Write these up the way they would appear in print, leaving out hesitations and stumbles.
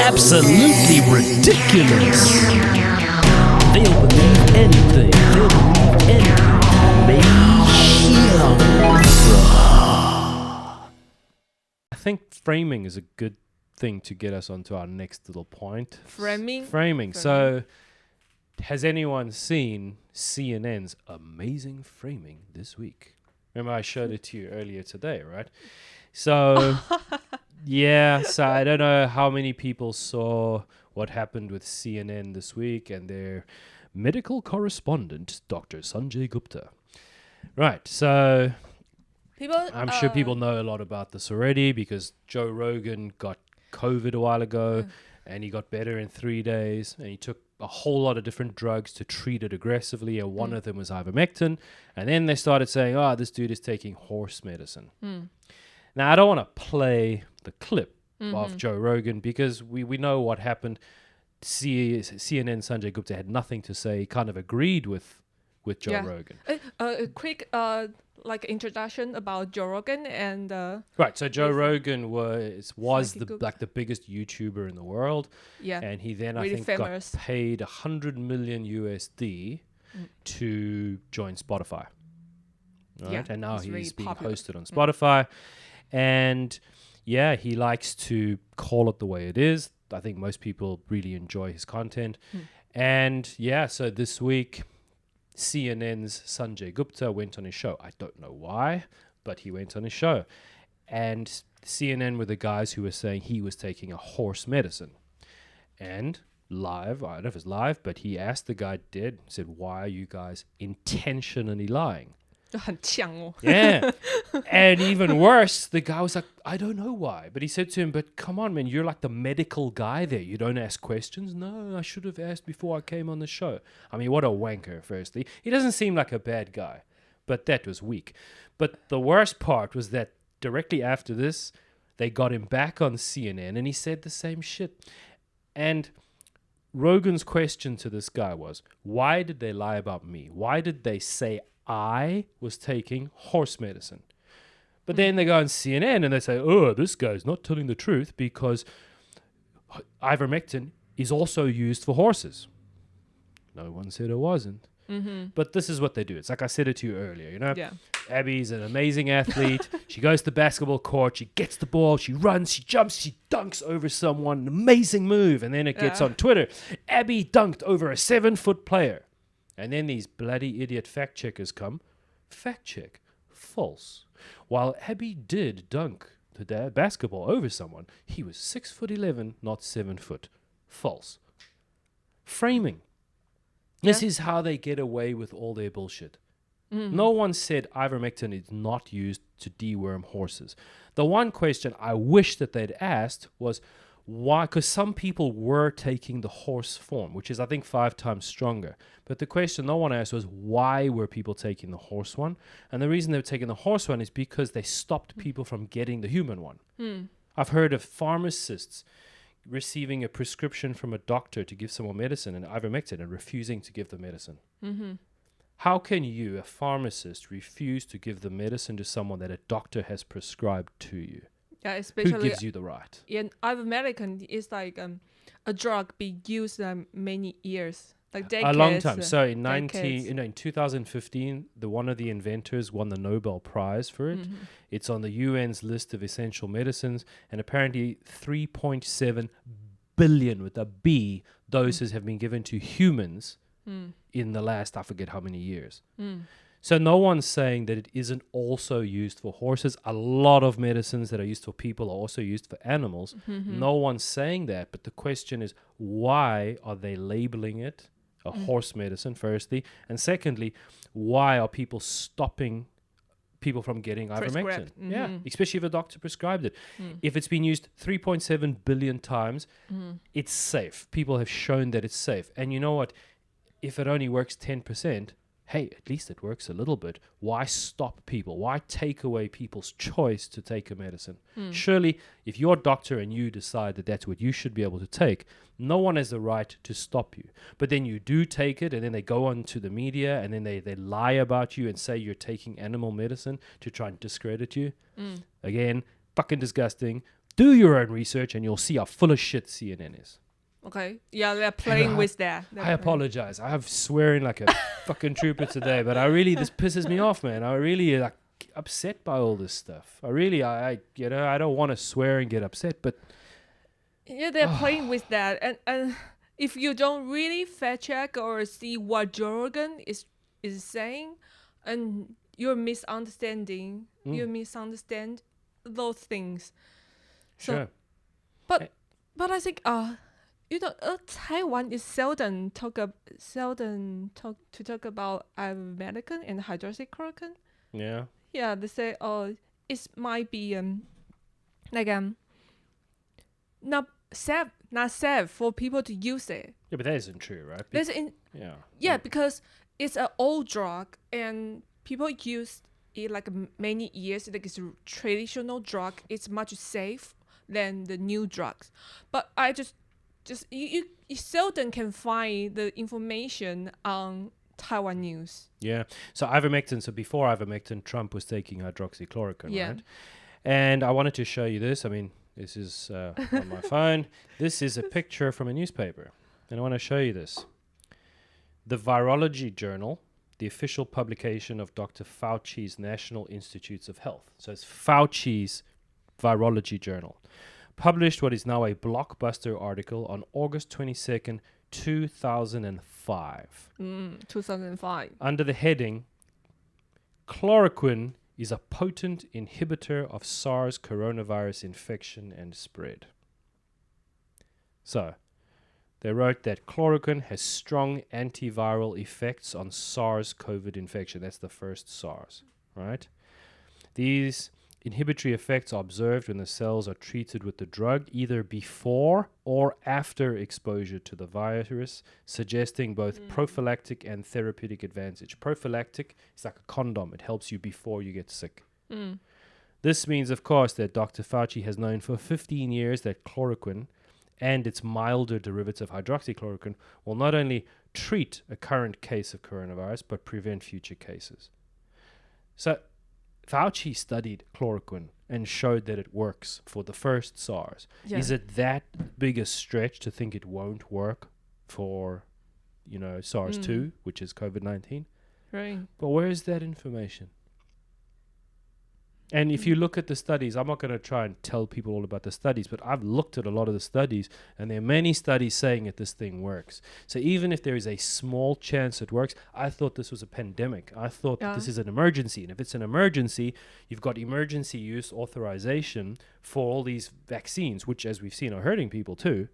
absolutely ridiculous. They'll believe anything. They'll believe anything. I think framing is a good thing to get us onto our next little point. Framing. So, has anyone seen CNN's amazing framing this week? Remember I showed it to you earlier today, right? So, yeah, so I don't know how many people saw what happened with CNN this week and their medical correspondent, Dr. Sanjay Gupta. Right, so I'm sure people know a lot about this already because Joe Rogan got COVID a while ago and he got better in 3 days and he took a whole lot of different drugs to treat it aggressively, and one of them was ivermectin. And then they started saying, oh, this dude is taking horse medicine. Now, I don't want to play the clip of Joe Rogan because we know what happened. CNN Sanjay Gupta had nothing to say. He kind of agreed with Joe Rogan. A quick introduction about Joe Rogan and right. So Joe Rogan was the biggest YouTuber in the world. Yeah, and he then really I think famous. got paid $100 million USD to join Spotify. Right? Yeah, and now he's really being popular. hosted on Spotify, and yeah, he likes to call it the way it is. I think most people really enjoy his content, and yeah, so this week, CNN's Sanjay Gupta went on his show. I don't know why, but he went on his show. And CNN were the guys who were saying he was taking a horse medicine. And live, I don't know if it's live, but he asked the guy said, why are you guys intentionally lying? 很呛哦. Yeah. And even worse, the guy was like, I don't know why. But he said to him, but come on, man, you're like the medical guy there. You don't ask questions? No, I should have asked before I came on the show. I mean, what a wanker, firstly. He doesn't seem like a bad guy, but that was weak. But the worst part was that directly after this, they got him back on CNN and he said the same shit. And Rogan's question to this guy was, why did they lie about me? Why did they say I was taking horse medicine? But then they go on CNN and they say, oh, this guy's not telling the truth because ivermectin is also used for horses. No one said it wasn't. But this is what they do. It's like I said it to you earlier, you know? Yeah. Abby's an amazing athlete. She goes to the basketball court. She gets the ball. She runs. She jumps. She dunks over someone. An amazing move. And then it gets on Twitter. Abby dunked over a 7-foot player. And then these bloody idiot fact checkers come. Fact check. False. While Abby did dunk the basketball over someone, he was 6'11", not 7 foot. False. Framing. This is how they get away with all their bullshit. No one said ivermectin is not used to deworm horses. The one question I wish that they'd asked was, why? Because some people were taking the horse form, which is, I think, 5 times stronger. But the question no one asked was, why were people taking the horse one? And the reason they were taking the horse one is because they stopped people from getting the human one. I've heard of pharmacists receiving a prescription from a doctor to give someone medicine and ivermectin and refusing to give the medicine. How can you, a pharmacist, refuse to give the medicine to someone that a doctor has prescribed to you? Yeah, especially Who gives you the right? ivermectin is like a drug being used many years, like decades. A long time. So in 2015, one of the inventors won the Nobel Prize for it. It's on the UN's list of essential medicines, and apparently 3.7 billion with a B doses have been given to humans in the last, I forget how many years. So no one's saying that it isn't also used for horses. A lot of medicines that are used for people are also used for animals. No one's saying that, but the question is, why are they labeling it a horse medicine, firstly? And secondly, why are people stopping people from getting ivermectin? Yeah, especially if a doctor prescribed it. If it's been used 3.7 billion times, it's safe. People have shown that it's safe. And you know what? If it only works 10%, hey, at least it works a little bit. Why stop people? Why take away people's choice to take a medicine? Surely, if your doctor and you decide that that's what you should be able to take, no one has the right to stop you. But then you do take it, and then they go on to the media, and then they lie about you and say you're taking animal medicine to try and discredit you. Again, fucking disgusting. Do your own research and you'll see how full of shit CNN is. Okay. Yeah, they're playing with that. I apologize. I'm swearing like a fucking trooper today, but this pisses me off, man. I really like upset by all this stuff. I don't want to swear and get upset, but yeah, they're playing with that. And if you don't really fact check or see what Joe Rogan is saying, and you misunderstand those things. Sure. But I think Taiwan is seldom talk about American and hydroxychloroquine. Yeah. Yeah, they say it might be not safe for people to use it. Yeah, but that isn't true, right? Yeah, because it's an old drug and people use it like many years. Like it's a traditional drug. It's much safe than the new drugs. But I just you seldom can find the information on Taiwan news. Yeah. So ivermectin. So before ivermectin, Trump was taking hydroxychloroquine, Yeah. right? And I wanted to show you this. I mean, this is on my phone. This is a picture from a newspaper, and I want to show you this. The Virology Journal, the official publication of Dr. Fauci's National Institutes of Health. So it's Fauci's Virology Journal. Published what is now a blockbuster article on August 22nd, 2005. 2005. Under the heading, Chloroquine is a potent inhibitor of SARS coronavirus infection and spread. So, they wrote that chloroquine has strong antiviral effects on SARS-CoV infection. That's the first SARS, right? These inhibitory effects are observed when the cells are treated with the drug either before or after exposure to the virus, suggesting both prophylactic and therapeutic advantage. Prophylactic is like a condom. It helps you before you get sick. This means, of course, that Dr. Fauci has known for 15 years that chloroquine and its milder derivative hydroxychloroquine will not only treat a current case of coronavirus, but prevent future cases. So Fauci studied chloroquine and showed that it works for the first SARS. Yeah. Is it that big a stretch to think it won't work for, SARS-2, which is COVID-19? Right. But where is that information? And if you look at the studies, I'm not going to try and tell people all about the studies, but I've looked at a lot of the studies, and there are many studies saying that this thing works. So even if there is a small chance it works, I thought this was a pandemic. I thought that this is an emergency. And if it's an emergency, you've got emergency use authorization for all these vaccines, which, as we've seen, are hurting people too.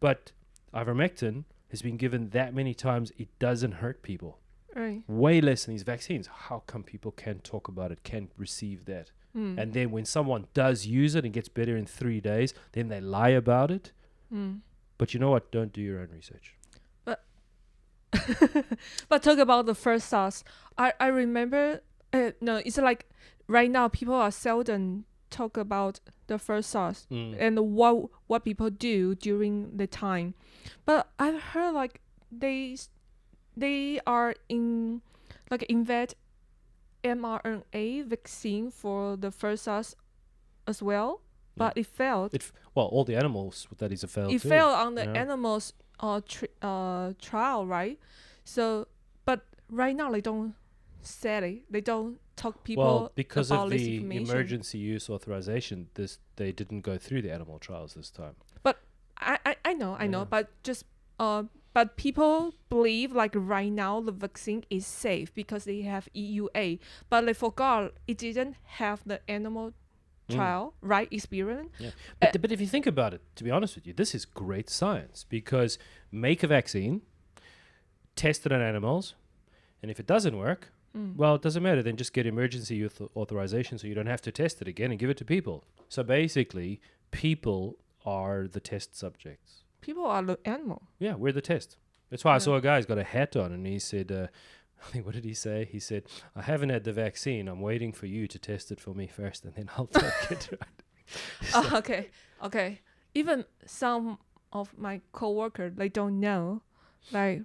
But ivermectin has been given that many times, it doesn't hurt people. Right. Way less than these vaccines. How come people can't talk about it, can't receive that? And then when someone does use it and gets better in 3 days, then they lie about it. But you know what? Don't do your own research. But talk about the first SARS. I remember, it's like right now people are seldom talk about the first SARS and what people do during the time. But I've heard like they are invent mRNA vaccine for the first SARS as well, but it failed. All the animals that is a failed. It failed on the animals trial, right? So, but right now they don't say it. They don't talk people Well, because about of this the information. emergency use authorization, they didn't go through the animal trials this time. But I know, but just but people believe like right now the vaccine is safe because they have EUA, but they forgot it didn't have the animal trial, right? Experiment. Yeah. But if you think about it, to be honest with you, this is great science because make a vaccine, test it on animals, and if it doesn't work, well, it doesn't matter. Then just get emergency use authorization so you don't have to test it again and give it to people. So basically, people are the test subjects. People are the animal. Yeah, we're the test. That's why I saw a guy who's got a hat on and he said, I think, what did he say? He said, I haven't had the vaccine. I'm waiting for you to test it for me first and then I'll take it. Okay. Even some of my coworkers, they don't know, like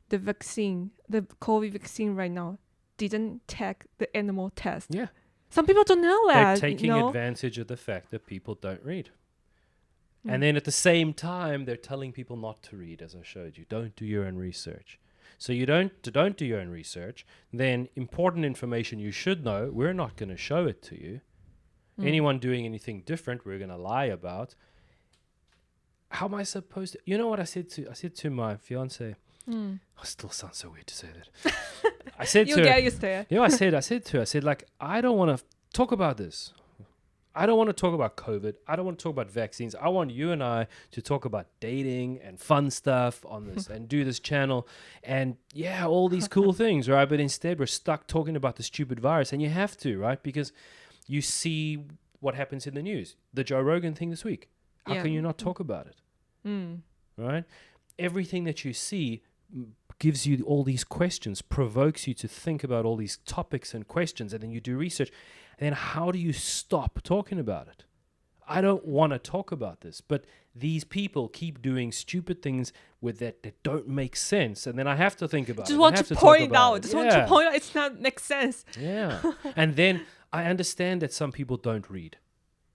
the vaccine, the COVID vaccine right now didn't take the animal test. Yeah. Some people don't know They're that. taking advantage of the fact that people don't read. And then at the same time, they're telling people not to read, as I showed you. Don't do your own research. So you don't do your own research, then important information you should know, we're not going to show it to you. Anyone doing anything different, we're going to lie about. How am I supposed to? You know what I said to my fiance? I still sound so weird to say that. I said You to get her, used to it. you know, I said to her, like, I don't want to talk about this. I don't want to talk about COVID. I don't want to talk about vaccines. I want you and I to talk about dating and fun stuff on this and do this channel and all these cool things, right? But instead we're stuck talking about the stupid virus, and you have to, right? Because you see what happens in the news. The Joe Rogan thing this week. How can you not talk about it? Right? Everything that you see gives you all these questions, provokes you to think about all these topics and questions, and then you do research. And then how do you stop talking about it? I don't want to talk about this, but these people keep doing stupid things with that don't make sense, and then I have to think about it. Just want to point out. Just want to point out it's not makes sense. Yeah. And then I understand that some people don't read.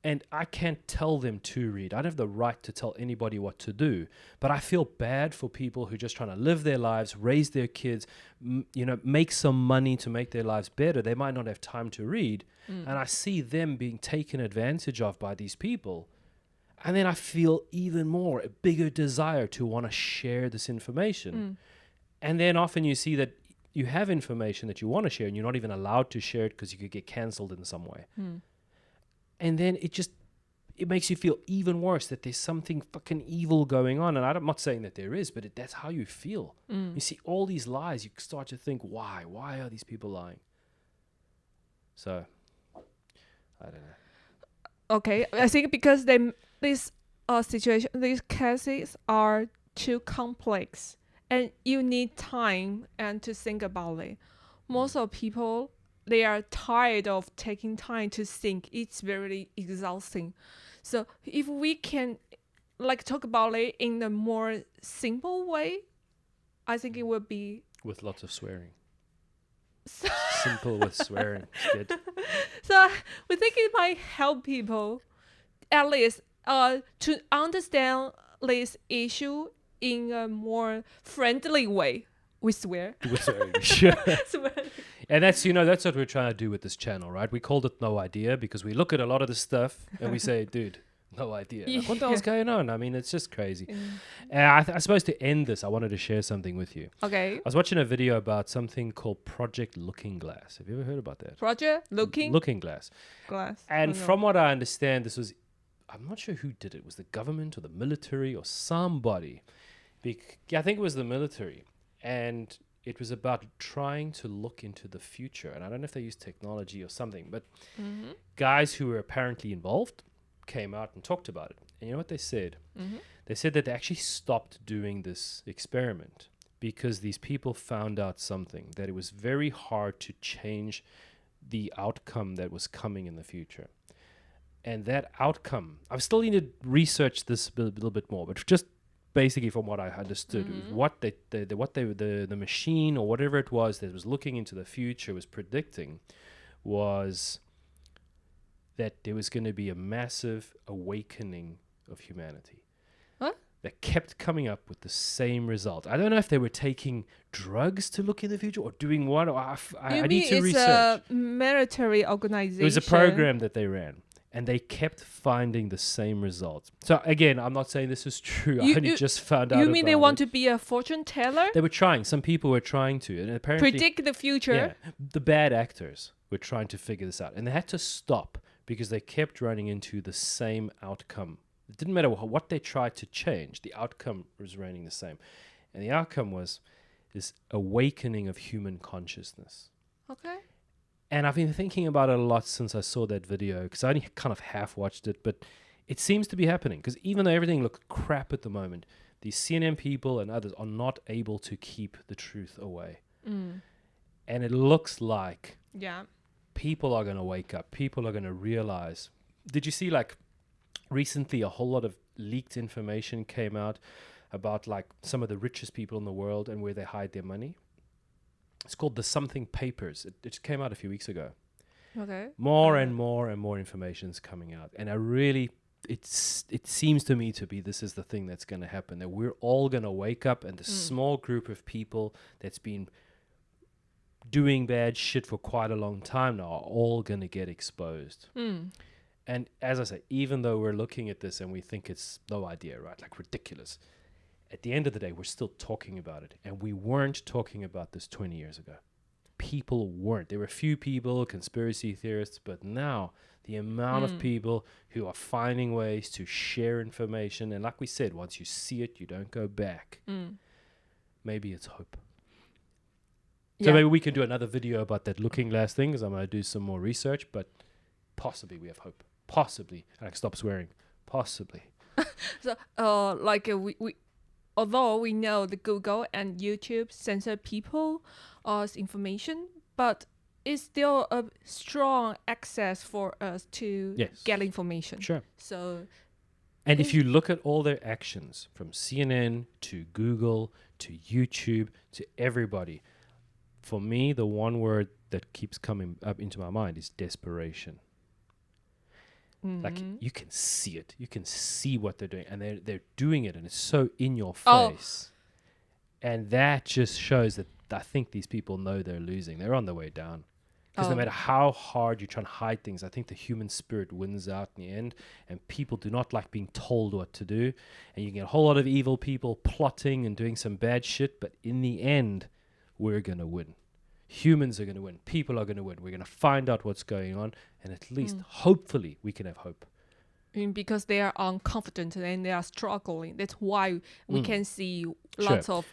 And I can't tell them to read. I don't have the right to tell anybody what to do. But I feel bad for people who are just trying to live their lives, raise their kids, make some money to make their lives better. They might not have time to read. And I see them being taken advantage of by these people. And then I feel even more, a bigger desire to want to share this information. And then often you see that you have information that you want to share and you're not even allowed to share it because you could get cancelled in some way. And then it makes you feel even worse that there's something fucking evil going on. And I'm not saying that there is, but that's how you feel. You see all these lies, you start to think, why? Why are these people lying? So, I don't know. Okay, I think because these cases are too complex and you need time and to think about it. Most of people, they are tired of taking time to think. It's very exhausting. So if we can talk about it in a more simple way, I think it will be... With lots of swearing. Simple with swearing. It's good. So we think it might help people at least to understand this issue in a more friendly way. We swear. With swearing, sure. And that's what we're trying to do with this channel, right? We called it No Idea because we look at a lot of this stuff and we say, dude, no idea. Like, what the hell's going on? I mean, it's just crazy. I suppose to end this, I wanted to share something with you. Okay. I was watching a video about something called Project Looking Glass. Have you ever heard about that? Project Looking Glass. And from what I understand, this was, I'm not sure who did it. Was the government or the military or somebody? I think it was the military. And it was about trying to look into the future. And I don't know if they used technology or something, but guys who were apparently involved came out and talked about it. And you know what they said? They said that they actually stopped doing this experiment because these people found out something, that it was very hard to change the outcome that was coming in the future. And that outcome, I still need to research this a little bit more, but just basically from what I understood, what the machine or whatever it was that was looking into the future was predicting was that there was going to be a massive awakening of humanity. What? That kept coming up with the same result. I don't know if they were taking drugs to look in the future or doing what. I need to research. It's a military organization. It was a program that they ran. And they kept finding the same results. So again, I'm not saying this is true. I only just found out about it. You mean they want to be a fortune teller? They were trying. Some people were trying to. And apparently, predict the future? Yeah, the bad actors were trying to figure this out. And they had to stop because they kept running into the same outcome. It didn't matter what they tried to change. The outcome was remaining the same. And the outcome was this awakening of human consciousness. Okay. And I've been thinking about it a lot since I saw that video because I only kind of half watched it, but it seems to be happening because even though everything looks crap at the moment, these CNN people and others are not able to keep the truth away. And it looks like people are going to wake up. People are going to realize. Did you see recently a whole lot of leaked information came out about some of the richest people in the world and where they hide their money? It's called the Something Papers. It just came out a few weeks ago. Okay. More and more information is coming out, and it seems to me to be this is the thing that's going to happen, that we're all going to wake up, and the small group of people that's been doing bad shit for quite a long time now are all going to get exposed. And as I say, even though we're looking at this and we think it's no idea, right, like ridiculous, at the end of the day, we're still talking about it. And we weren't talking about this 20 years ago. People weren't. There were a few people, conspiracy theorists, but now the amount of people who are finding ways to share information, and like we said, once you see it, you don't go back. Maybe it's hope. So maybe we can do another video about that looking glass thing, because I'm going to do some more research, but possibly we have hope. Possibly. And I can stop swearing. Possibly. So, we although we know the Google and YouTube censor people's information, but it's still a strong access for us to get information. Sure. So, and if you look at all their actions, from CNN to Google to YouTube to everybody, for me, the one word that keeps coming up into my mind is desperation. Like, you can see it. You can see what they're doing. And they're doing it, and it's so in your face. And that just shows that I think these people know they're losing. They're on their way down. Because no matter how hard you try to hide things, I think the human spirit wins out in the end. And people do not like being told what to do. And you get a whole lot of evil people plotting and doing some bad shit. But in the end, we're going to win. Humans are going to win. People are going to win. We're going to find out what's going on. And at least, hopefully, we can have hope. Because they are unconfident and they are struggling. That's why we can see lots of...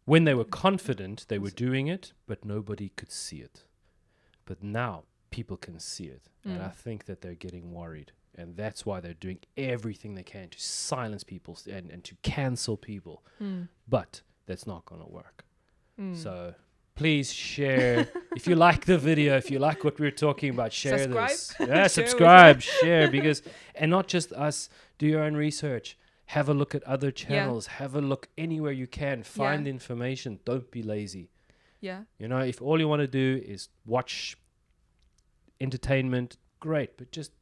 When they were confident, they were doing it, but nobody could see it. But now, people can see it. And I think that they're getting worried. And that's why they're doing everything they can to silence people and to cancel people. But that's not going to work. So... please share. If you like the video, if you like what we're talking about, share this. Yeah, subscribe, share, because, and not just us, do your own research. Have a look at other channels. Have a look anywhere you can. Find information. Don't be lazy. Yeah. You know, if all you want to do is watch entertainment, great, but just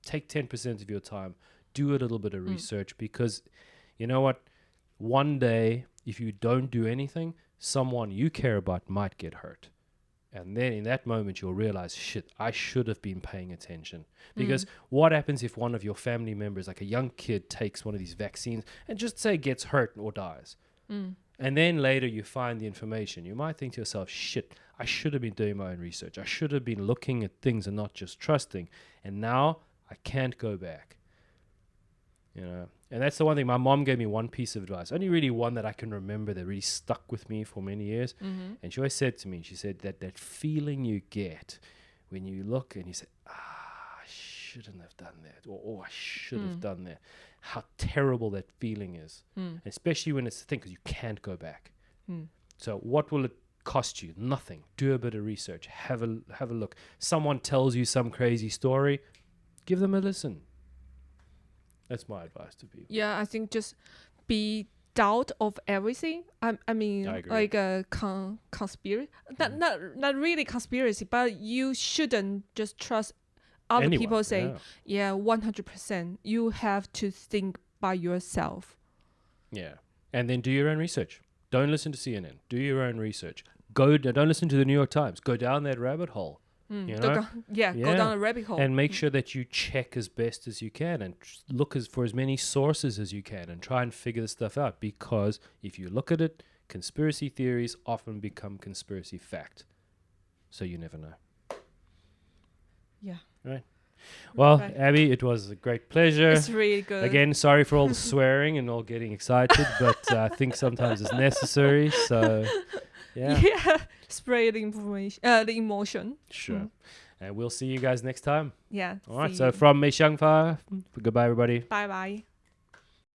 take 10% of your time. Do a little bit of research, because you know what? One day, if you don't do anything, someone you care about might get hurt. And then in that moment, you'll realize, shit, I should have been paying attention. Because what happens if one of your family members, like a young kid, takes one of these vaccines and just say gets hurt or dies? And then later you find the information. You might think to yourself, shit, I should have been doing my own research. I should have been looking at things and not just trusting. And now I can't go back. You know, and that's the one thing. My mom gave me one piece of advice, only really one that I can remember that really stuck with me for many years. And she always said to me, she said that feeling you get when you look and you say, I shouldn't have done that, or I should have done that. How terrible that feeling is, especially when it's the thing, because you can't go back. So what will it cost you? Nothing. Do a bit of research. Have a look. Someone tells you some crazy story, give them a listen. That's my advice to people. Yeah, I think just be doubt of everything. I mean, like a conspiracy. Not really conspiracy, but you shouldn't just trust other people saying, 100%. You have to think by yourself. Yeah. And then do your own research. Don't listen to CNN. Do your own research. Don't listen to the New York Times. Go down that rabbit hole. You know? Go down a rabbit hole. And make sure that you check as best as you can and look for as many sources as you can and try and figure this stuff out. Because if you look at it, conspiracy theories often become conspiracy fact. So you never know. Yeah. Right. Well, Abby, it was a great pleasure. It's really good. Again, sorry for all the swearing and all getting excited, but I think sometimes it's necessary. So, yeah. Spread the information, the emotion. Sure. And we'll see you guys next time. Yeah. All right. So from Mei Xiangfa, goodbye, everybody. Bye bye.